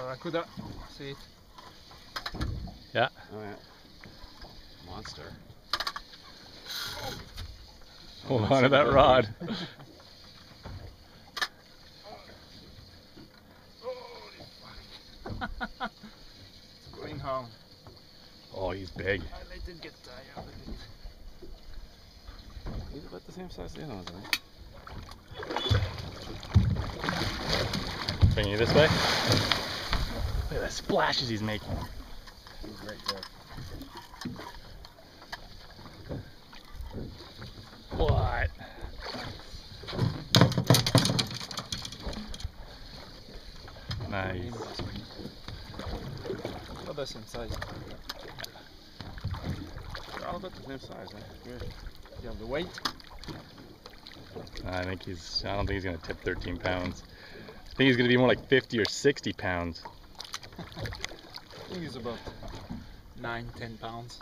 Barracuda, see it? Yeah. Oh yeah. Monster. Hold on to that rod. It's going home. Oh, he's big. I let it get tired a bit. He's about the same size as the other ones, I think. Bring you this way. Look at the splashes he's making. He's right there. What? Nice. About the same size. They're all about the same size, huh? Weird. You have the weight? I don't think he's gonna tip 13 pounds. I think he's gonna be more like 50 or 60 pounds. I think it's about 9-10 pounds.